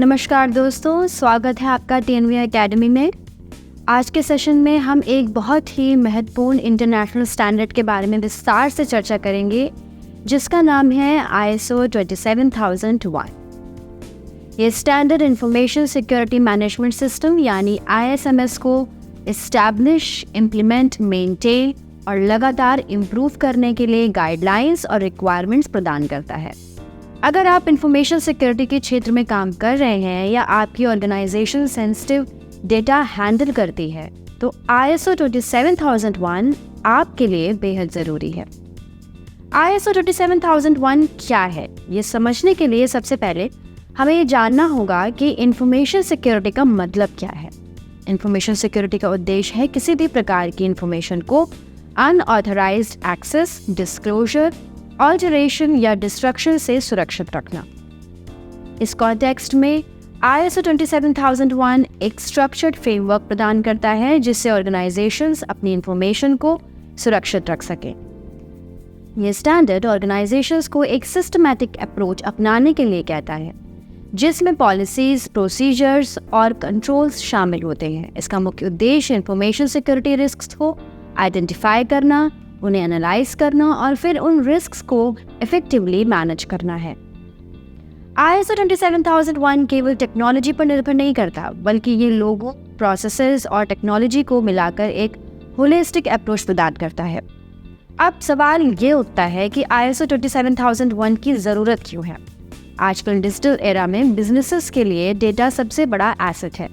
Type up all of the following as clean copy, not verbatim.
नमस्कार दोस्तों, स्वागत है आपका टीएनवी एकेडमी में। आज के सेशन में हम एक बहुत ही महत्वपूर्ण इंटरनेशनल स्टैंडर्ड के बारे में विस्तार से चर्चा करेंगे, जिसका नाम है ISO 27001। ये standard information security management system यानी ISMS को इस्टेब्लिश, इम्प्लीमेंट, मेंटेन और लगातार इम्प्रूव करने के लिए गाइडलाइंस और रिक्वायरमेंट्स प्रदान करता है। अगर आप इंफॉर्मेशन सिक्योरिटी के क्षेत्र में काम कर रहे हैं या आपकी ऑर्गेनाइजेशन सेंसिटिव डेटा हैंडल करती है, तो ISO 27001 आपके लिए बेहद ज़रूरी है। ISO 27001 क्या है, ये समझने के लिए सबसे पहले हमें ये जानना होगा कि इंफॉर्मेशन सिक्योरिटी का मतलब क्या है। इंफॉर्मेशन सिक्योरिटी का उद्देश्य है किसी भी प्रकार की इंफॉर्मेशन को अनऑथराइज्ड एक्सेस, डिस्क्लोजर, ऑल्टरेशन या डिस्ट्रक्शन से सुरक्षित रखना। इस कॉन्टेक्स्ट में ISO 27001 एक स्ट्रक्चर्ड फ्रेमवर्क प्रदान करता है जिससे ऑर्गेनाइजेशंस अपनी इंफॉर्मेशन को सुरक्षित रख सकें। ये स्टैंडर्ड ऑर्गेनाइजेशंस को एक सिस्टमैटिक अप्रोच अपनाने के लिए कहता है, जिसमें पॉलिसीज, प्रोसीजर्स और कंट्रोल्स शामिल होते हैं। इसका मुख्य उद्देश्य इंफॉर्मेशन सिक्योरिटी रिस्क्स को आइडेंटिफाई करना, उन्हें एनालाइज करना और फिर उन रिस्क्स को इफेक्टिवली मैनेज करना है। ISO 27001 केवल टेक्नोलॉजी पर निर्भर नहीं करता, बल्कि ये लोगों, प्रोसेसेस और टेक्नोलॉजी को मिलाकर एक होलिस्टिक अप्रोच प्रदान करता है। अब सवाल ये उठता है कि ISO 27001 की ज़रूरत क्यों है। आजकल डिजिटल एरा में बिजनेसेस के लिए डेटा सबसे बड़ा एसेट है।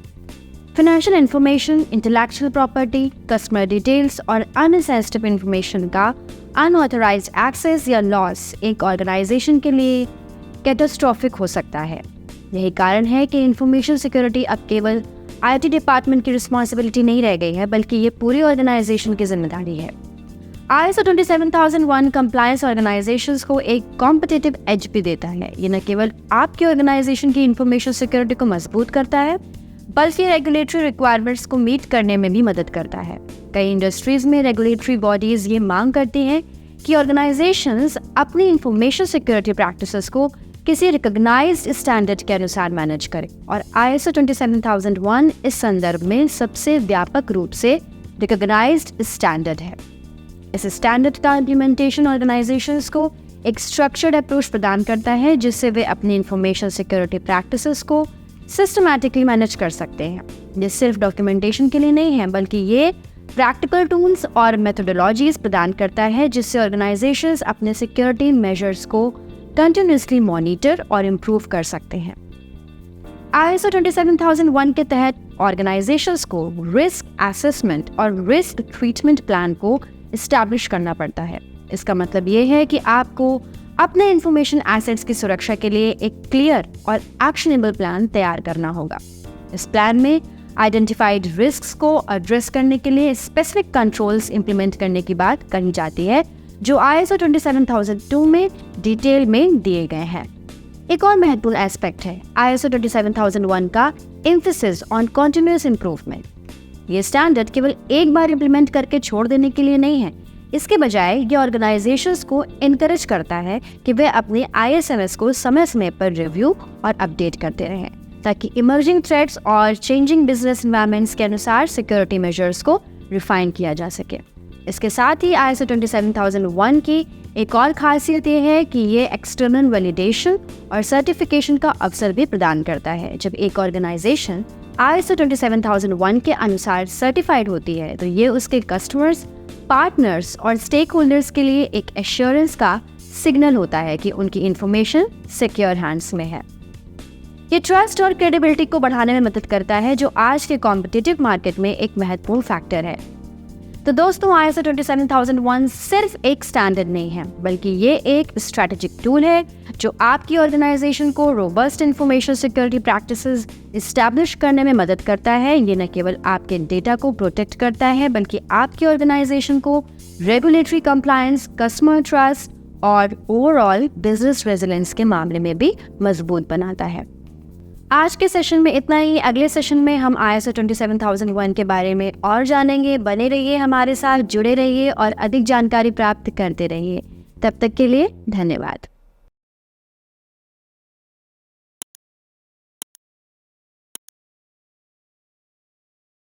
Financial information, intellectual property, customer details और अन्य सेंसिटिव इंफॉर्मेशन का अनऑथराइज्ड एक्सेस या लॉस एक ऑर्गेनाइजेशन के लिए कैटास्ट्रॉफिक हो सकता है। यही कारण है कि इंफॉर्मेशन सिक्योरिटी अब केवल IT डिपार्टमेंट की रिस्पॉन्सिबिलिटी नहीं रह गई है, बल्कि ये पूरी ऑर्गेनाइजेशन की जिम्मेदारी है। ISO 27001 कंप्लायंस ऑर्गेनाइजेशंस को एक कॉम्पिटिटिव एज भी देता है। ये न केवल आपकी ऑर्गेनाइजेशन की इंफॉर्मेशन सिक्योरिटी को मजबूत करता है, बल्कि रेगुलेटरी रिक्वायरमेंट्स को मीट करने में भी मदद करता है। कई इंडस्ट्रीज में रेगुलेटरी बॉडीज ये मांग करती हैं कि ऑर्गेनाइजेशंस अपनी इंफॉर्मेशन सिक्योरिटी प्रैक्टिसेस को किसी रिकॉग्नाइज्ड स्टैंडर्ड के अनुसार मैनेज करें, और ISO 27001 इस संदर्भ में सबसे व्यापक रूप से रिकॉग्नाइज्ड स्टैंडर्ड है। इस स्टैंडर्ड का इम्प्लीमेंटेशन ऑर्गेनाइजेशंस को एक स्ट्रक्चर्ड अप्रोच प्रदान करता है, जिससे वे अपनी इंफॉर्मेशन सिक्योरिटी प्रैक्टिसेस को सिस्टमैटिकली मैनेज कर सकते हैं। ये सिर्फ डॉक्यूमेंटेशन के लिए नहीं है, बल्कि ये प्रैक्टिकल टूल्स और मेथोडोलॉजीज प्रदान करता है, जिससे ऑर्गेनाइजेशंस अपने सिक्योरिटी मेजर्स को कंटिन्यूसली मॉनिटर और इम्प्रूव कर सकते हैं। ISO 27001 के तहत ऑर्गेनाइजेशंस को रिस्क असेसमेंट और रिस्क ट्रीटमेंट प्लान को इस्टेब्लिश करना पड़ता है। इसका मतलब ये है कि आपको अपने इंफॉर्मेशन एसेट्स की सुरक्षा के लिए एक क्लियर और एक्शनेबल प्लान तैयार करना होगा। इस प्लान में आइडेंटिफाइड रिस्क्स को एड्रेस करने के लिए स्पेसिफिक कंट्रोल्स इंप्लीमेंट करने की बात कही जाती है, जो ISO 27002 में डिटेल में दिए गए हैं। एक और महत्वपूर्ण एस्पेक्ट है ISO 27001 का एम्फेसिस ऑन कॉन्टिन्यूअस इम्प्रूवमेंट। ये स्टैंडर्ड केवल एक बार इम्प्लीमेंट करके छोड़ देने के लिए नहीं है। इसके बजाय ये ऑर्गेनाइजेशंस को इनकरेज करता है कि वे अपने ISMS को समय समय पर रिव्यू और अपडेट करते रहें, ताकि इमर्जिंग थ्रेट्स और चेंजिंग बिजनेस एनवायरनमेंट्स के अनुसार सिक्योरिटी मेजर्स को रिफाइन किया जा सके। इसके साथ ही ISO 27001 की एक और खासियत ये है कि ये एक्सटर्नल वैलिडेशन और सर्टिफिकेशन का अवसर भी प्रदान करता है। जब एक ऑर्गेनाइजेशन ISO 27001 के अनुसार सर्टिफाइड होती है, तो ये उसके कस्टमर्स, पार्टनर्स और स्टेक होल्डर्स के लिए एक एश्योरेंस का सिग्नल होता है कि उनकी इंफॉर्मेशन सिक्योर हैंड्स में है। ये ट्रस्ट और क्रेडिबिलिटी को बढ़ाने में मदद करता है, जो आज के कॉम्पिटिटिव मार्केट में एक महत्वपूर्ण फैक्टर है। तो दोस्तों, ISO 27001 सिर्फ एक स्टैंडर्ड नहीं है, बल्कि ये एक स्ट्रैटेजिक टूल है जो आपकी ऑर्गेनाइजेशन को robust information security practices establish करने में मदद करता है। ये न केवल आपके डेटा को प्रोटेक्ट करता है, बल्कि आपकी ऑर्गेनाइजेशन को रेगुलेटरी कंप्लायंस, कस्टमर ट्रस्ट और ओवरऑल बिजनेस रेजिलेंस के मामले में भी मजबूत बनाता है। आज के सेशन में इतना ही। अगले सेशन में हम ISO 27001 के बारे में और जानेंगे। बने रहिए हमारे साथ, जुड़े रहिए और अधिक जानकारी प्राप्त करते रहिए। तब तक के लिए धन्यवाद।